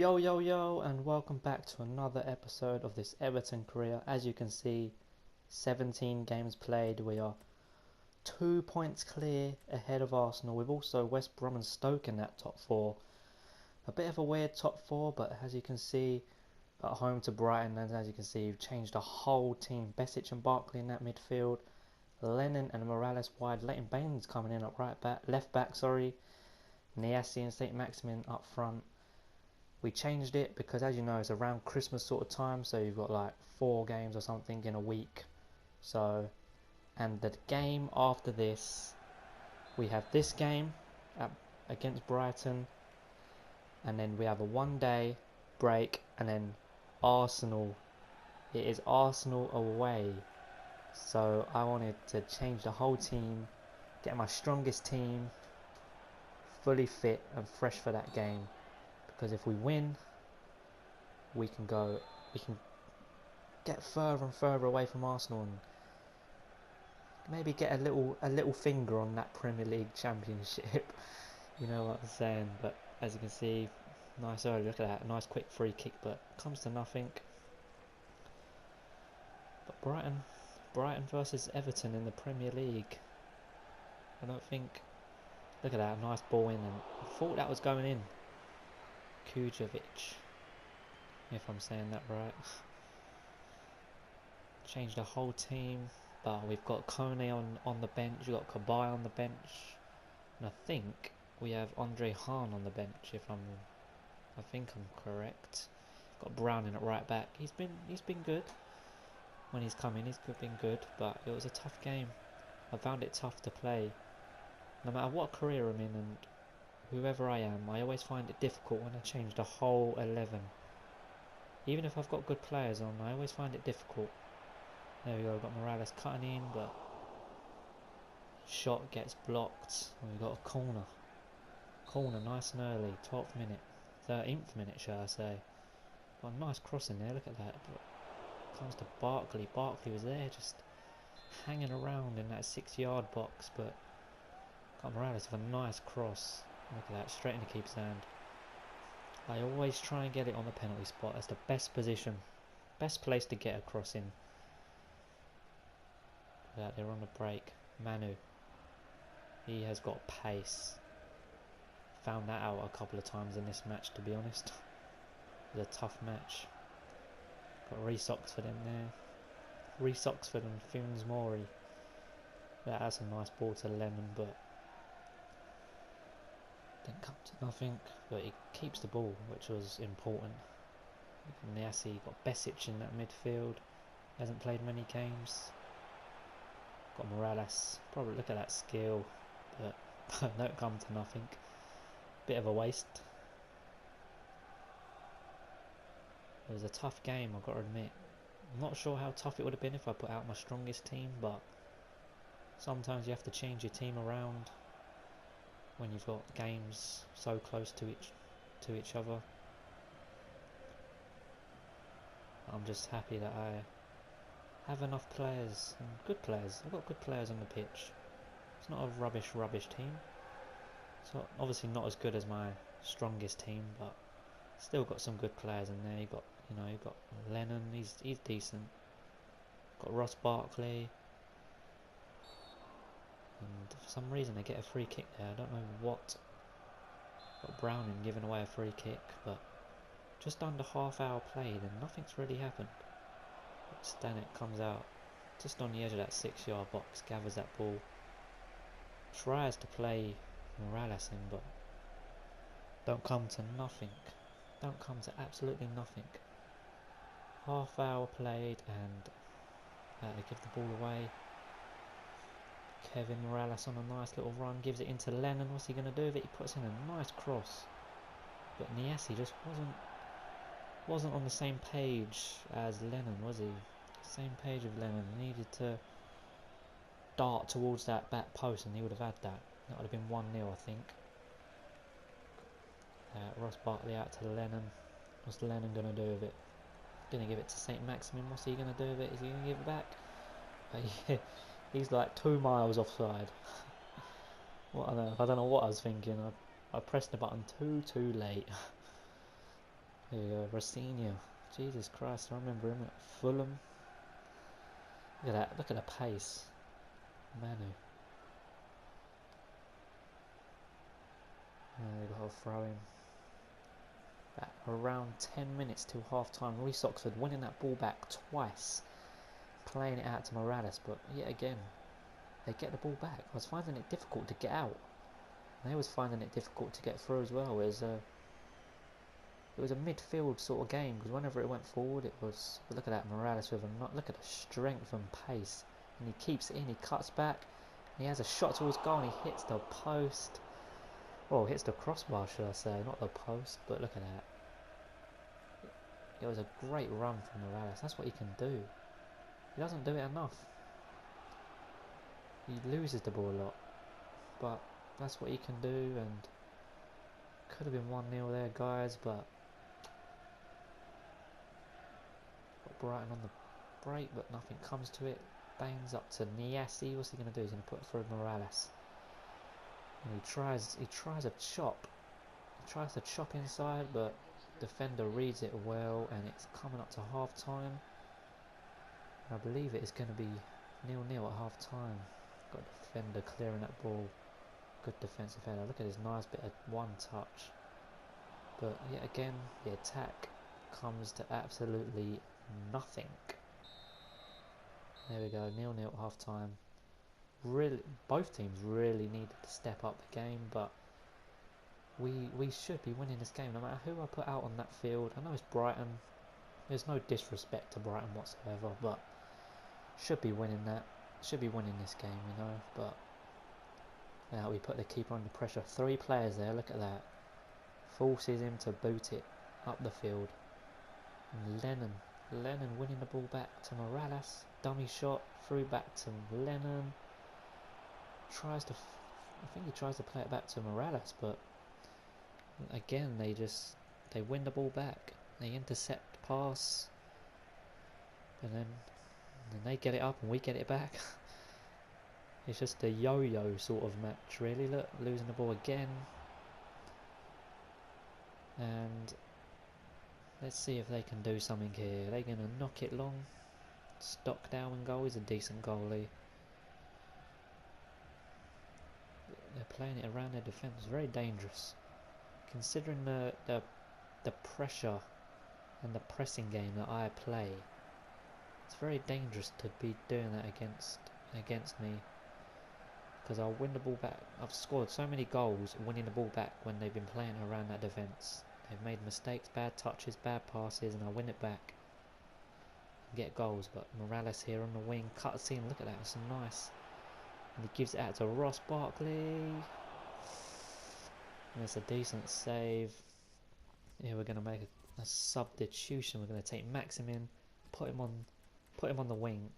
Yo yo yo, and welcome back to another episode of this Everton career. As you can see, 17 games played. We are 2 points clear ahead of Arsenal, with also West Brom and Stoke in that top 4. A bit of a weird top 4, but as you can see, at home to Brighton, and as you can see, we've changed the whole team. Besic and Barkley in that midfield, Lennon and Morales wide, Leighton Baines coming in at left back, Niasse and St Maximin up front. We changed it because, as you know, it's around Christmas sort of time, so you've got like 4 games or something in a week. So, and the game after this, we have this game against Brighton, and then we have a 1-day break, and then Arsenal. It is Arsenal away. So I wanted to change the whole team, get my strongest team fully fit and fresh for that game. Because if we win, we can get further and further away from Arsenal and maybe get a little finger on that Premier League Championship. You know what I'm saying? But as you can see, nice early, look at that, nice quick free kick, but comes to nothing. But Brighton versus Everton in the Premier League. I don't think. Look at that, nice ball in, and I thought that was going in. Kujovic, if I'm saying that right. Changed the whole team, but we've got Kone on the bench, we've got Kabay on the bench, and I think we have Andre Hahn on the bench. I think I'm correct. Got Brown in at right back. He's been good when he's come in. He's been good, but it was a tough game. I found it tough to play, no matter what career I'm in, and whoever I am, I always find it difficult when I change the whole 11. Even if I've got good players on, I always find it difficult. There we go, we've got Morales cutting in, but shot gets blocked, and we've got a corner. Corner nice and early, 12th minute, 13th minute shall I say. Got a nice cross in there, look at that. But comes to Barkley. Barkley was there just hanging around in that 6-yard box, but got Morales with a nice cross. Look at that, straight in the keeper's hand. I always try and get it on the penalty spot. That's the best position, best place to get a cross in. Look at that, they're on the break. Manu, he has got pace. Found that out a couple of times in this match, to be honest. It was a tough match. Got Reece Oxford in there. Reece Oxford and Funes Mori. That's a nice ball to Lemon, but didn't come to nothing. But he keeps the ball, which was important. Niasse, got Besic in that midfield. Hasn't played many games. Got Morales. Probably look at that skill, but don't come to nothing. Bit of a waste. It was a tough game, I've got to admit. I'm not sure how tough it would have been if I put out my strongest team, but sometimes you have to change your team around when you've got games so close to each other. I'm just happy that I have enough players, and good players. I've got good players on the pitch. It's not a rubbish team. It's not, obviously not as good as my strongest team, but still got some good players in there. You got Lennon, he's decent. Got Ross Barkley. And for some reason they get a free kick there. I don't know what. Got Browning giving away a free kick, but just under half hour played and nothing's really happened. Stanek comes out just on the edge of that 6-yard box, gathers that ball, tries to play Morales in, but don't come to nothing. Don't come to absolutely nothing. Half hour played and they give the ball away. Kevin Morales on a nice little run, gives it into Lennon. What's he going to do with it? He puts in a nice cross, but Niasse just wasn't on the same page as Lennon, was he? Same page of Lennon. He needed to dart towards that back post and he would have had that. That would have been 1-0, I think. Ross Barkley out to Lennon. What's Lennon going to do with it? Going to give it to St Maximin. What's he going to do with it? Is he going to give it back? He's like 2 miles offside. I don't know what I was thinking. I pressed the button too late. Here we go, Rosinha. Jesus Christ, I remember him at Fulham. Look at that, look at the pace. Manu. They've got to throw him. At around 10 minutes till half time. Reece Oxford winning that ball back twice. Playing it out to Morales, but yet again, they get the ball back. I was finding it difficult to get out. They was finding it difficult to get through as well. It was a midfield sort of game, because whenever it went forward, it was. But look at that, Morales with a look at the strength and pace, and he keeps it in. He cuts back, and he has a shot towards goal, and he hits the post. Well, hits the crossbar, should I say, not the post. But look at that. It was a great run from Morales. That's what he can do. He doesn't do it enough. He loses the ball a lot, but that's what he can do. And could have been 1-0 there, guys, but got Brighton on the break, but nothing comes to it. Bangs up to Niassi. What's he going to do? He's going to put it through Morales. And he tries a chop. He tries to chop inside, but defender reads it well, and it's coming up to half time. I believe it is going to be 0-0 at half time. Got defender clearing that ball. Good defensive header. Look at his nice bit of one touch. But yet again, the attack comes to absolutely nothing. There we go, 0-0 at half time. Really, both teams really needed to step up the game, but we should be winning this game no matter who I put out on that field. I know it's Brighton. There's no disrespect to Brighton whatsoever, but should be winning that. Should be winning this game, you know. But now we put the keeper under pressure. 3 players there. Look at that. Forces him to boot it up the field. And Lennon winning the ball back to Morales. Dummy shot through back to Lennon. I think he tries to play it back to Morales, but again they win the ball back. They intercept pass, and then they get it up and we get it back. It's just a yo-yo sort of match, really. Look, losing the ball again, and let's see if they can do something here. Are they going to knock it long? Stockdale in goal. He's a decent goalie. They're playing it around their defence. Very dangerous, considering the pressure and the pressing game that I play. It's very dangerous to be doing that against me, because I'll win the ball back. I've scored so many goals winning the ball back when they've been playing around that defence. They've made mistakes, bad touches, bad passes, and I win it back and get goals. But Morales here on the wing, cutscene. Look at that, it's nice. And he gives it out to Ross Barkley, and it's a decent save. Here we're going to make a substitution. We're going to take Maxim in, put him on the wing.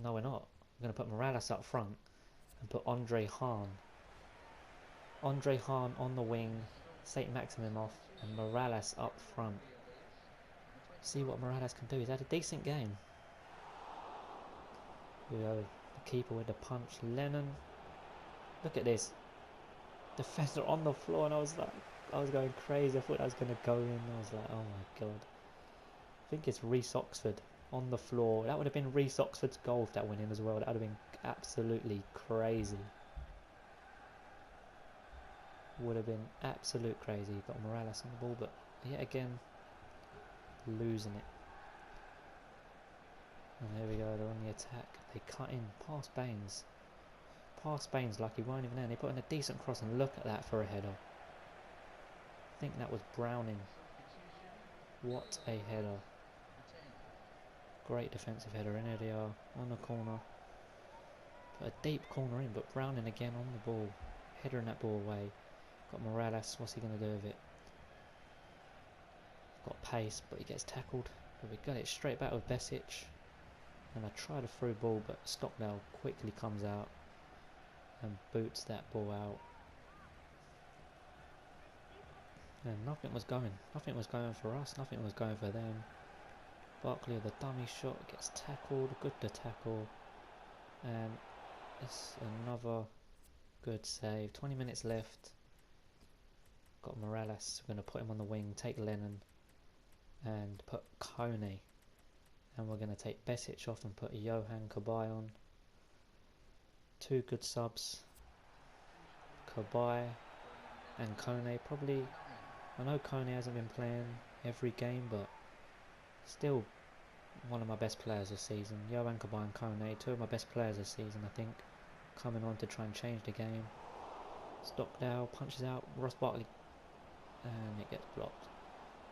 No, we're not. We're going to put Morales up front and put Andre Hahn on the wing, take Maximum off, and Morales up front. See what Morales can do. He's had a decent game. We go, the keeper with the punch, Lennon. Look at this. Defender on the floor, and I was going crazy. I thought that was going to go in. I was like, oh my god. I think it's Reece Oxford on the floor. That would have been Reece Oxford's goal if that went in as well. That would have been absolutely crazy. Would have been absolute crazy. Got Morales on the ball, but yet again, losing it. And there we go, they're on the attack. They cut in past Baines. Past Baines like he weren't even there. They put in a decent cross, and look at that for a header. I think that was Browning. What a header. Great defensive header. In here they are, on the corner. Put a deep corner in, but Browning again on the ball. Headering that ball away. Got Morales, what's he going to do with it? Got pace, but he gets tackled. But we got it straight back with Besic. And I tried a through ball, but Stockdale quickly comes out and boots that ball out. And nothing was going. Nothing was going for us. Nothing was going for them. Barkley with a dummy shot, gets tackled. Good to tackle. And it's another good save. 20 minutes left. Got Morales. We're going to put him on the wing. Take Lennon. and put Kone. And we're going to take Besic off and put Johan Cabaye on. Two good subs. Cabaye and Kone. Probably, I know Kone hasn't been playing every game, but still one of my best players this season. Johan Cabaye and Kone, two of my best players this season, I think. Coming on to try and change the game. Stockdale punches out Ross Barkley, and it gets blocked.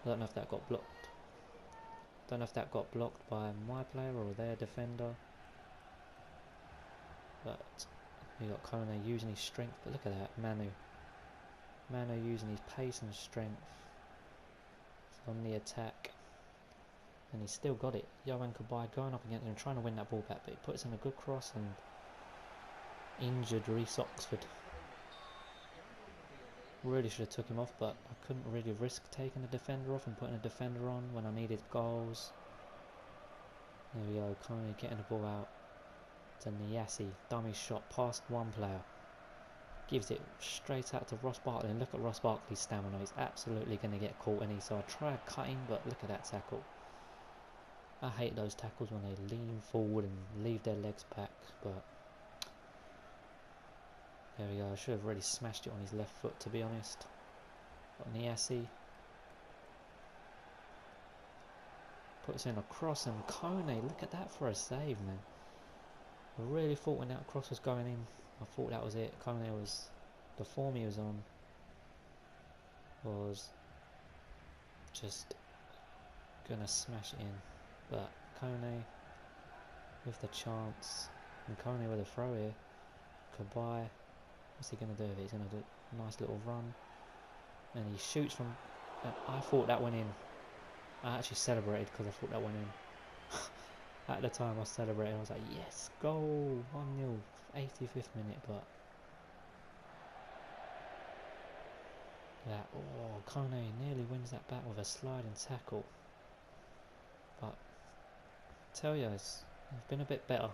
I don't know if that got blocked. Don't know if that got blocked by my player or their defender. But we got Kone using his strength. But look at that, Manu using his pace and strength on the attack. And he's still got it. Johan Cabaye going up against him, trying to win that ball back, but he puts in a good cross and injured Reece Oxford. Really should have took him off, but I couldn't really risk taking a defender off and putting a defender on when I needed goals. There we go, Kone getting the ball out to Niasse. Dummy shot past one player. Gives it straight out to Ross Barkley, and look at Ross Barkley's stamina. He's absolutely going to get caught in. So I tried cutting, but look at that tackle. I hate those tackles when they lean forward and leave their legs back, but there we go. I should have really smashed it on his left foot, to be honest. Got Niasse. Puts in a cross, and Kone, look at that for a save, man. I really thought when that cross was going in, I thought that was it. Kone was, the form he was on was just gonna smash it in. But Kone with the chance, and Kone with a throw here. Cabaye, what's he gonna do with it? He's gonna do a nice little run, and he shoots from. I thought that went in. I actually celebrated because I thought that went in. At the time I celebrated, I was like, yes, goal, 1-0, 85th minute, but that, oh, Kone nearly wins that back with a sliding tackle. But I tell you, it's been a bit better.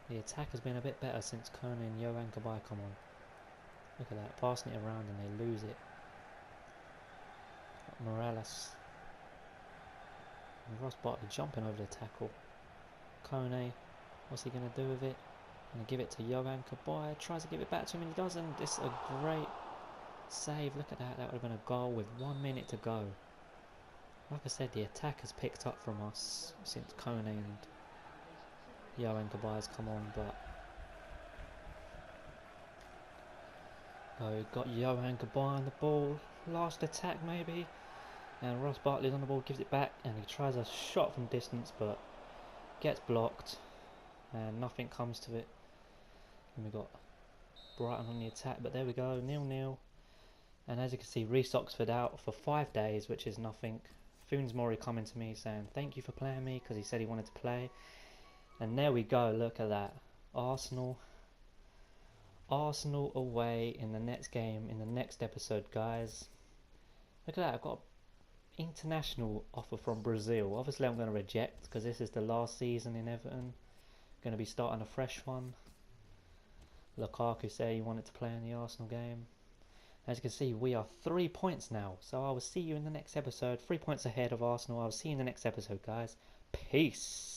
The attack has been a bit better since Kone and Johan Cabaye come on. Look at that, passing it around and they lose it. Morales. And Ross Barkley jumping over the tackle. Kone, what's he going to do with it? Going to give it to Johan Cabaye. Tries to give it back to him and he doesn't. It's a great save. Look at that. That would have been a goal with 1 minute to go. Like I said, the attack has picked up from us since Kone and Johan Cabaye has come on. But we've got Johan Cabaye on the ball. Last attack maybe. And Ross Barkley's on the ball, gives it back, and he tries a shot from distance, but gets blocked, and nothing comes to it. And we've got Brighton on the attack, but there we go, 0-0. And as you can see, Reece Oxford out for 5 days, which is nothing. Funes Mori coming to me saying thank you for playing me, because he said he wanted to play. And there we go, look at that. Arsenal away in the next game, in the next episode, guys. Look at that, I've got international offer from Brazil. Obviously I'm going to reject because this is the last season in Everton. Going to be starting a fresh one. Lukaku said he wanted to play in the Arsenal game. As you can see, we are 3 points now, so I will see you in the next episode. 3 points ahead of Arsenal. I will see you in the next episode, guys. Peace.